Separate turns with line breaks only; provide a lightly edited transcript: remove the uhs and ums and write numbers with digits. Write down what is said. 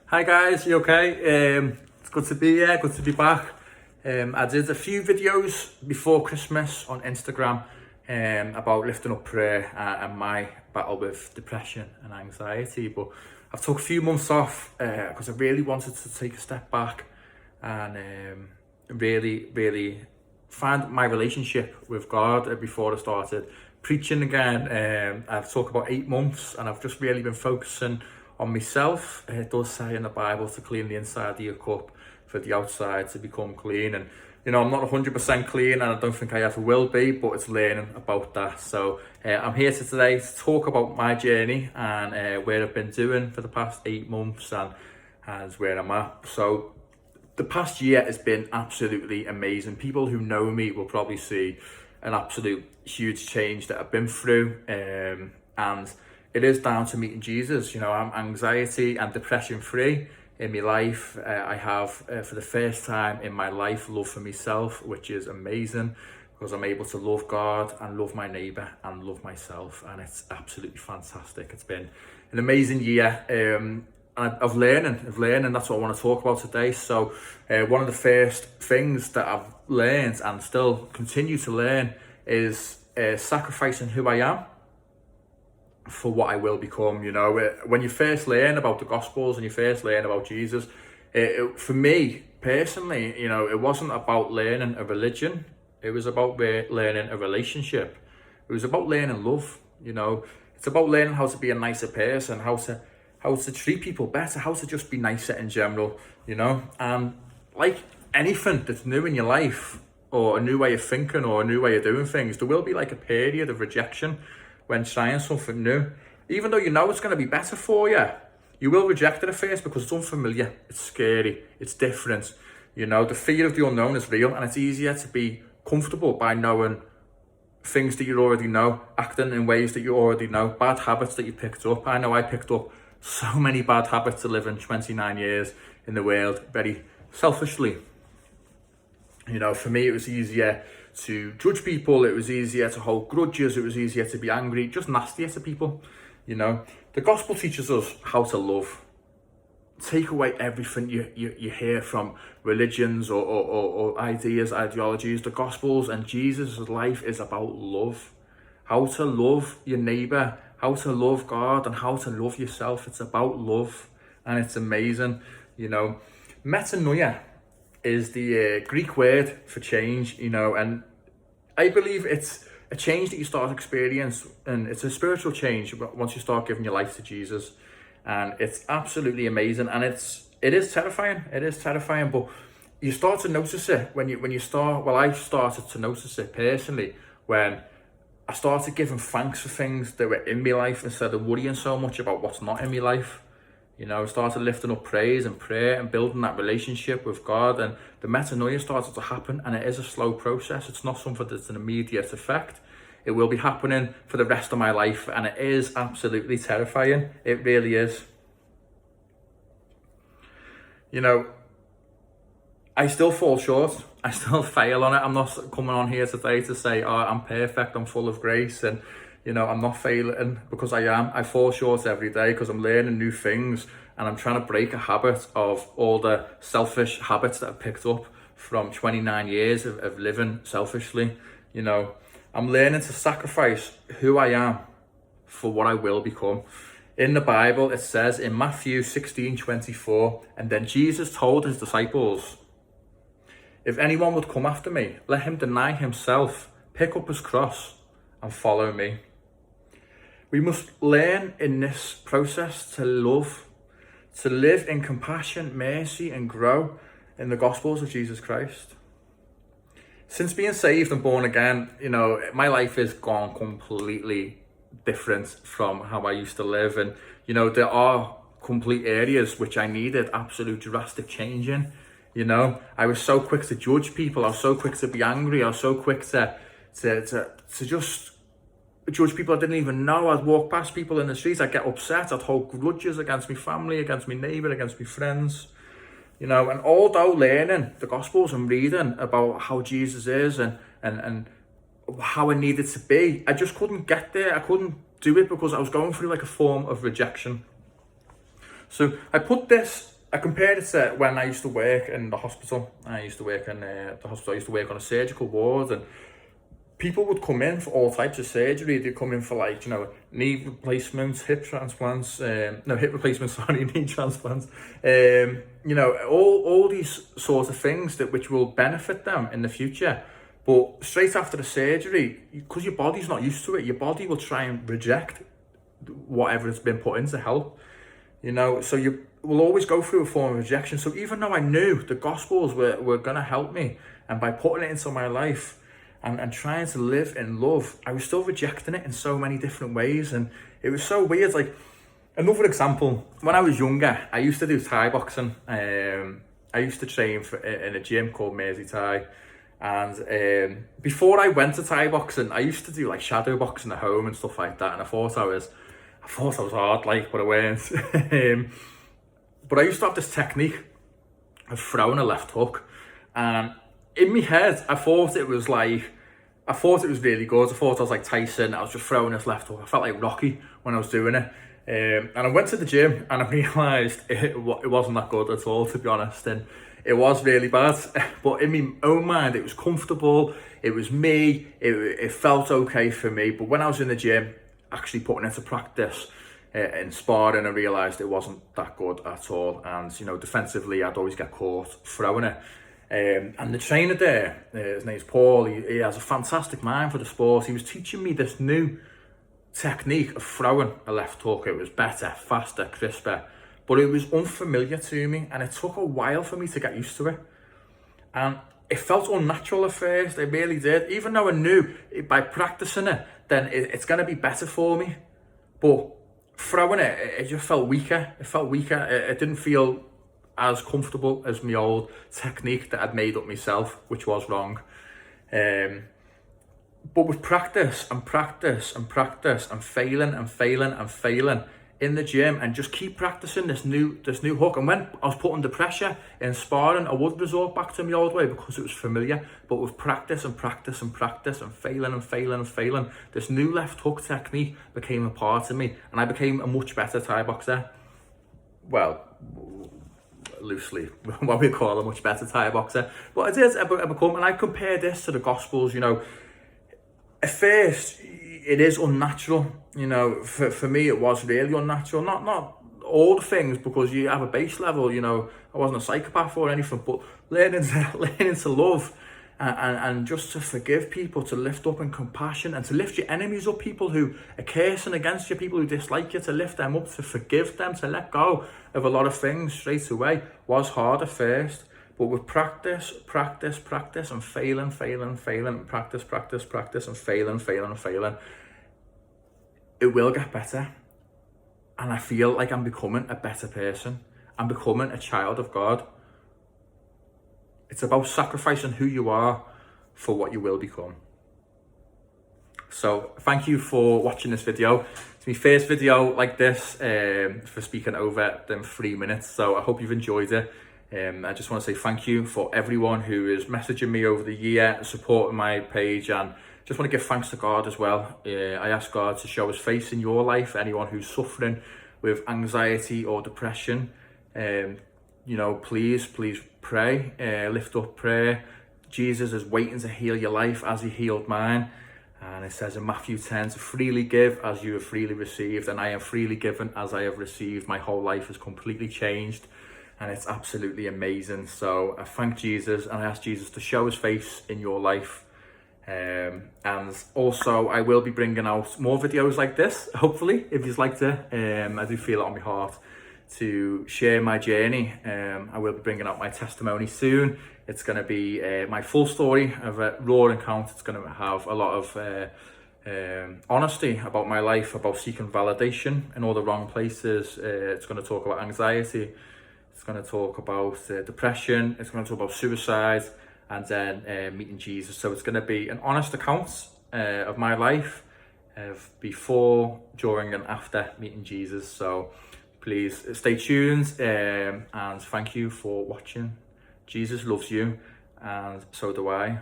Hi guys, you okay? It's good to be here, good to be back. I did a few videos before Christmas on Instagram about lifting up prayer and my battle with depression and anxiety, but I've took a few months off because I really wanted to take a step back and really find my relationship with God before I started preaching again. I've took about 8 months and I've just really been focusing on myself. It does say in the Bible to clean the inside of your cup for the outside to become clean. And I'm not 100% clean and I don't think I ever will be, but it's learning about that. So I'm here today to talk about my journey and where I've been doing for the past 8 months and where I'm at. So the past year has been absolutely amazing. People who know me will probably see an absolute huge change that I've been through, and it is down to meeting Jesus. I'm anxiety and depression free in my life. I have, for the first time in my life, love for myself, which is amazing because I'm able to love God and love my neighbour and love myself, and it's absolutely fantastic. It's been an amazing year. Of learning, that's what I want to talk about today. So one of the first things that I've learned and still continue to learn is sacrificing who I am for what I will become. When you first learn about the Gospels and you first learn about Jesus, for me personally, it wasn't about learning a religion. It was about learning a relationship. It was about learning love. It's about learning how to be a nicer person, how to treat people better, how to just be nicer in general, and like anything that's new in your life or a new way of thinking or a new way of doing things, there will be like a period of rejection when trying something new. Even though it's going to be better for you, you will reject it at first because it's unfamiliar, it's scary, it's different. The fear of the unknown is real, and it's easier to be comfortable by knowing things that you already know, acting in ways that you already know, bad habits that you picked up. I know I picked up so many bad habits to live in 29 years in the world very selfishly. For me, it was easier to judge people, it was easier to hold grudges, it was easier to be angry, just nastier to people. The gospel teaches us how to love. Take away everything you hear from religions or ideologies. The gospels and Jesus' life is about love. How to love your neighbour, how to love God, and how to love yourself. It's about love, and it's amazing. Metanoia is the Greek word for change, and I believe it's a change that you start to experience, and it's a spiritual change once you start giving your life to Jesus, and it's absolutely amazing, and it is terrifying, but you start to notice it when you start. Well, I started to notice it personally when I started giving thanks for things that were in my life instead of worrying so much about what's not in my life. I started lifting up praise and prayer and building that relationship with God, and the metanoia started to happen, and it is a slow process. It's not something that's an immediate effect. It will be happening for the rest of my life, and it is absolutely terrifying. It really is. I still fall short. I still fail on it. I'm not coming on here today to say, oh, I'm perfect, I'm full of grace, and I'm not failing, because I am. I fall short every day because I'm learning new things and I'm trying to break a habit of all the selfish habits that I've picked up from 29 years of living selfishly. I'm learning to sacrifice who I am for what I will become. In the Bible, it says in Matthew 16:24, and then Jesus told his disciples, if anyone would come after me, let him deny himself, pick up his cross, and follow me. We must learn in this process to love, to live in compassion, mercy, and grow in the Gospels of Jesus Christ. Since being saved and born again, my life has gone completely different from how I used to live. And, there are complete areas which I needed absolute drastic change in. I was so quick to judge people. I was so quick to be angry. I was so quick to just judge people I didn't even know. I'd walk past people in the streets, I'd get upset, I'd hold grudges against my family, against my neighbour, against my friends. And although learning the Gospels and reading about how Jesus is and how I needed to be, I just couldn't get there. I couldn't do it because I was going through like a form of rejection. So I put this I compared it to when I used to work in the hospital. I used to work in the hospital. I used to work on a surgical ward, and people would come in for all types of surgery. They'd come in for, like, knee replacements, hip transplants, no, hip replacements, sorry, knee transplants, all these sorts of things which will benefit them in the future. But straight after the surgery, because your body's not used to it, your body will try and reject whatever has been put in to help, so you will always go through a form of rejection. So even though I knew the Gospels were going to help me, and by putting it into my life, and trying to live in love, I was still rejecting it in so many different ways. And it was so weird. Like, another example, when I was younger, I used to do Thai boxing. I used to train in a gym called Mersey Thai. And before I went to Thai boxing, I used to do like shadow boxing at home and stuff like that. And I thought I was hard, like, but I weren't. But I used to have this technique of throwing a left hook. And in my head, I thought it was really good. I thought I was like Tyson. I was just throwing this left hook. I felt like Rocky when I was doing it. And I went to the gym and I realised it wasn't that good at all, to be honest. And it was really bad. But in my own mind, it was comfortable. It was me. It felt okay for me. But when I was in the gym, actually putting it into practice, in sparring, I realised it wasn't that good at all. And, defensively, I'd always get caught throwing it. And the trainer there, his name's Paul, he has a fantastic mind for the sport. He was teaching me this new technique of throwing a left hook. It was better, faster, crisper, but it was unfamiliar to me, and it took a while for me to get used to it. And it felt unnatural at first, it really did. Even though I knew by practicing it, then it's going to be better for me. But throwing it just felt weaker. It didn't feel as comfortable as my old technique that I'd made up myself, which was wrong. But with practice and failing in the gym, and just keep practicing this new hook. And when I was put under pressure in sparring, I would resort back to my old way because it was familiar. But with practice and failing, this new left hook technique became a part of me, and I became a much better Thai boxer. Well, loosely what we call a much better Thai boxer, but I become, and I compare this to the Gospels. At first it is unnatural, for me it was really unnatural, not all the things, because you have a base level, I wasn't a psychopath or anything, but learning to love and just to forgive people, to lift up in compassion, and to lift your enemies up, people who are cursing against you, people who dislike you, to lift them up, to forgive them, to let go of a lot of things straight away, was hard at first. But with practice and failing, practice and failing, it will get better. And I feel like I'm becoming a better person. I'm becoming a child of God. It's about sacrificing who you are for what you will become. So thank you for watching this video. It's my first video like this, for speaking over than 3 minutes. So I hope you've enjoyed it. I just want to say thank you for everyone who is messaging me over the year, supporting my page, and just want to give thanks to God as well. I ask God to show his face in your life. Anyone who's suffering with anxiety or depression, please pray, lift up prayer. Jesus is waiting to heal your life as he healed mine. And it says in Matthew 10 to freely give as you have freely received, and I am freely given as I have received. My whole life has completely changed, and it's absolutely amazing. So I thank Jesus, and I ask Jesus to show his face in your life. And also I will be bringing out more videos like this, hopefully, if you'd like to. I do feel it on my heart to share my journey. I will be bringing out my testimony soon. It's going to be my full story of a raw encounter. It's going to have a lot of honesty about my life, about seeking validation in all the wrong places. It's going to talk about anxiety. It's going to talk about depression. It's going to talk about suicide, and then meeting Jesus. So it's going to be an honest account of my life, of before, during, and after meeting Jesus. So please stay tuned, and thank you for watching. Jesus loves you, and so do I.